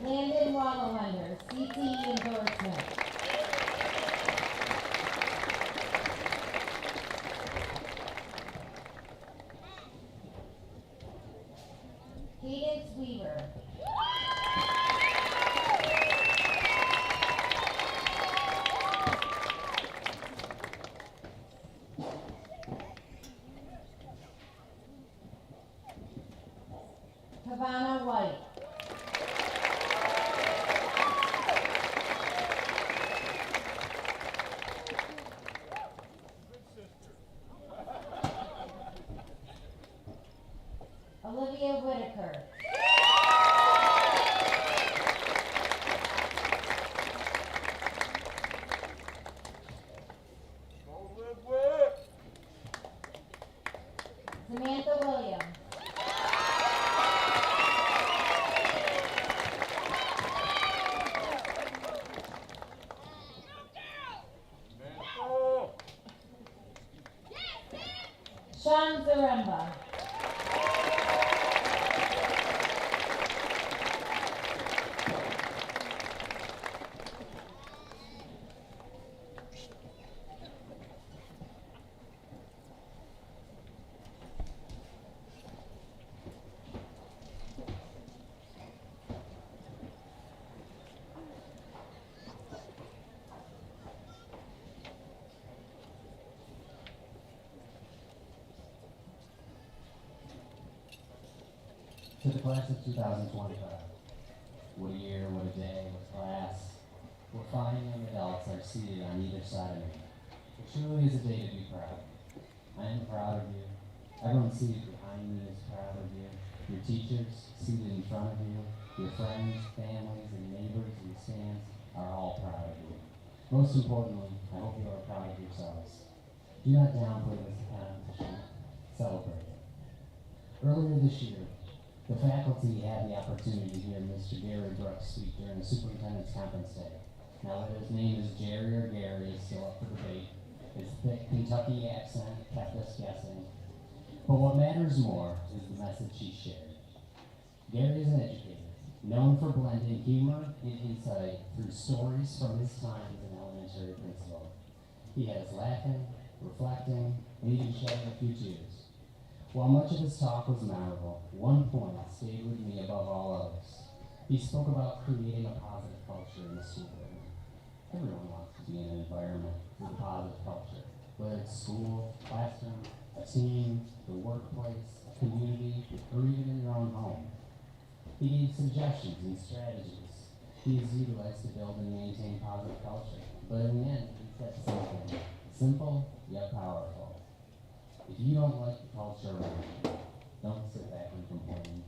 Landon Wallowender, CTE endorsement. Cadence Weaver. Havana White. Olivia Whitaker. Samantha Williams. Sean Zaremba. To the class of 2025. What a year, what a day, what a class. What fine young adults are seated on either side of me. It truly is a day to be proud. I am proud of you. Everyone seated behind me is proud of you. Your teachers seated in front of you, your friends, families, and neighbors in the stands are all proud of you. Most importantly, I hope you are proud of yourselves. Do not downplay this accomplishment. Celebrate it. Earlier this year, the faculty had the opportunity to hear Mr. Gary Brooks speak during the superintendent's conference day. Now, whether his name is Jerry or Gary is still up for debate. His thick Kentucky accent kept us guessing. But what matters more is the message he shared. Gary is an educator, known for blending humor and insight through stories from his time as an elementary principal. He had us laughing, reflecting, and even shedding a few tears. While much of his talk was memorable, one point stayed with me above all others. He spoke about creating a positive culture in the school building. Everyone wants to be in an environment with a positive culture, whether it's school, classroom, a team, the workplace, a community, or even in your own home. He gave suggestions and strategies he has utilized to build and maintain positive culture, but in the end, he said something simple yet powerful. If you don't like the culture around you, don't sit back and complain.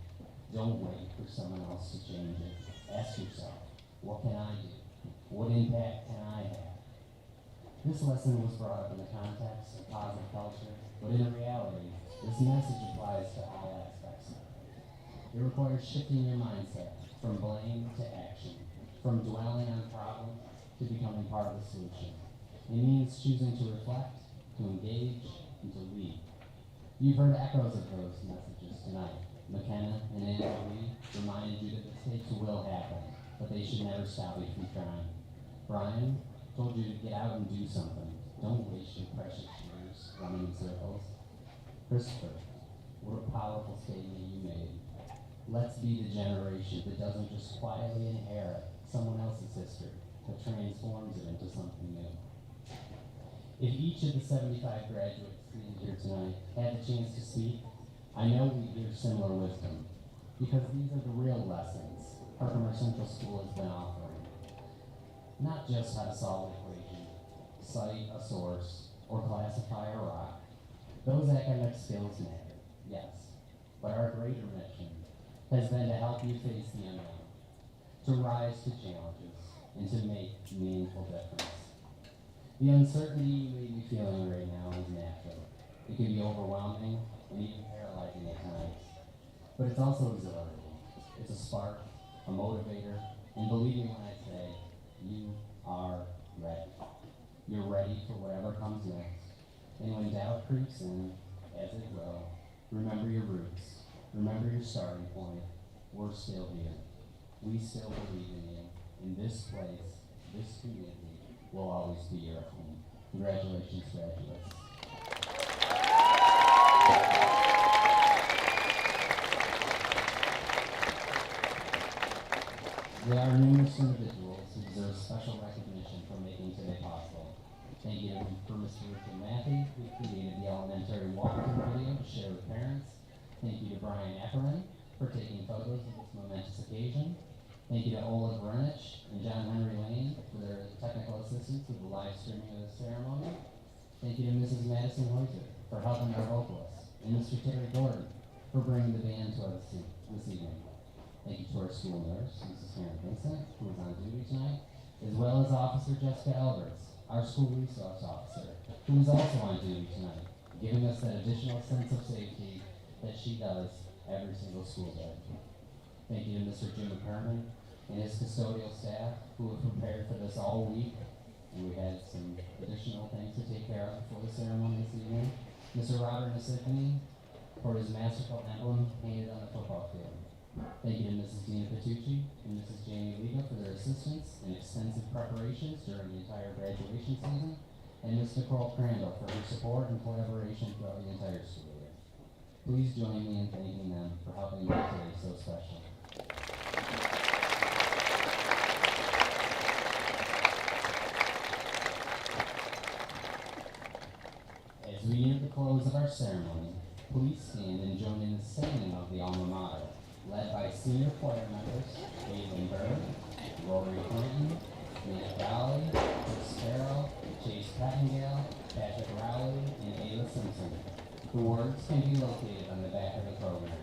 Don't wait for someone else to change it. Ask yourself, what can I do? What impact can I have? This lesson was brought up in the context of positive culture, but in reality, this message applies to all aspects of it. It requires shifting your mindset from blame to action, from dwelling on problems to becoming part of the solution. It means choosing to reflect, to engage, and to lead. You've heard echoes of those messages tonight. McKenna and Anna Lee reminded you that mistakes will happen, but they should never stop you from trying. Brian told you to get out and do something. Don't waste your precious years running in circles. Christopher, what a powerful statement you made. Let's be the generation that doesn't just quietly inherit someone else's history, but transforms it into something new. If each of the 75 graduates sitting here tonight had the chance to speak, I know we'd hear similar wisdom, because these are the real lessons Herkimer Central School has been offering. Not just how to solve an equation, cite a source, or classify a rock. Those academic skills matter, yes, but our greater mission has been to help you face the unknown, to rise to challenges, and to make meaningful difference. The uncertainty you may be feeling right now is natural. It can be overwhelming and even paralyzing at times, but it's also exhilarating. It's a spark, a motivator, and believe me when I say, you are ready. You're ready for whatever comes next. And when doubt creeps in, as it will, remember your roots. Remember your starting point. We're still here. We still believe in you. And this place, this community, will always be your home. Congratulations, graduates. There are numerous individuals who deserve special recognition for making today possible. Thank you for Mr. Richard Matthew, who created the elementary walkthrough video to share with parents. Thank you to Brian Ackerin for taking photos of this momentous occasion. Thank you to Ola Greenwich and John Henry Lane for their technical assistance with the live streaming of the ceremony. Thank you to Mrs. Madison Hoyser for helping our vocalists, and Mr. Terry Gordon for bringing the band to us this evening. Thank you to our school nurse, Mrs. Karen Vincent, who is on duty tonight, as well as Officer Jessica Alberts, our school resource officer, who is also on duty tonight, giving us that additional sense of safety that she does every single school day. Thank you to Mr. Jim McCurman and his custodial staff, who have prepared for this all week, and we had some additional things to take care of before the ceremony this evening. Mr. Robert Nasifany for his masterful emblem painted on the football field. Thank you to Mrs. Dina Patucci and Mrs. Jamie Liga for their assistance and extensive preparations during the entire graduation season, and Ms. Nicole Crandall for her support and collaboration throughout the entire school year. Please join me in thanking them for helping make today so special. As we near the close of our ceremony, please stand and join in the singing of the alma mater, led by senior choir members Caitlin Bird, Rory Clinton, Nate Dolly, Chris Farrell, Chase Pettingale, Patrick Rowley, and Ayla Simpson. The words can be located on the back of the program.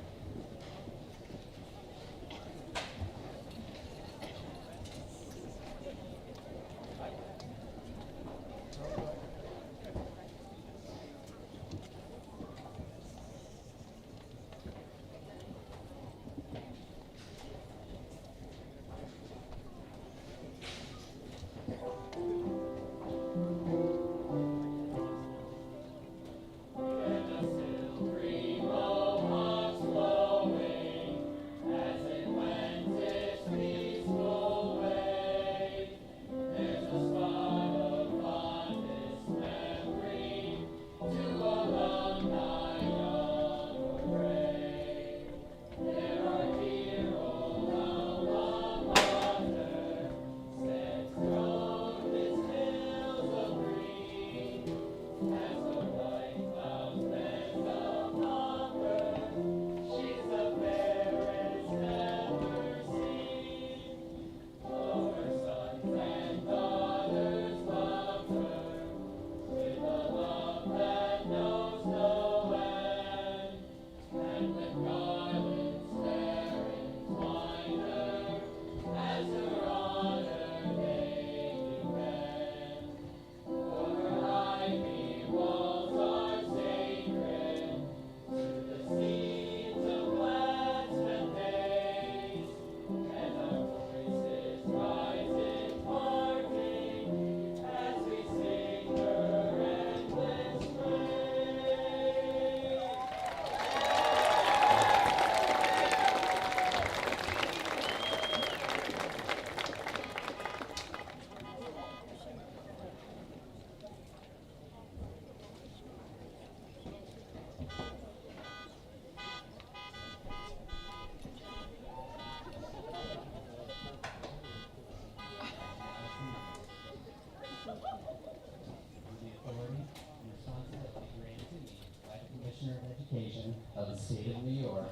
of the state of New York,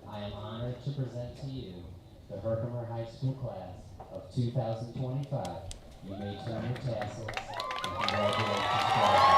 I am honored to present to you the Herkimer High School class of 2025. You may turn your tassels and congratulations.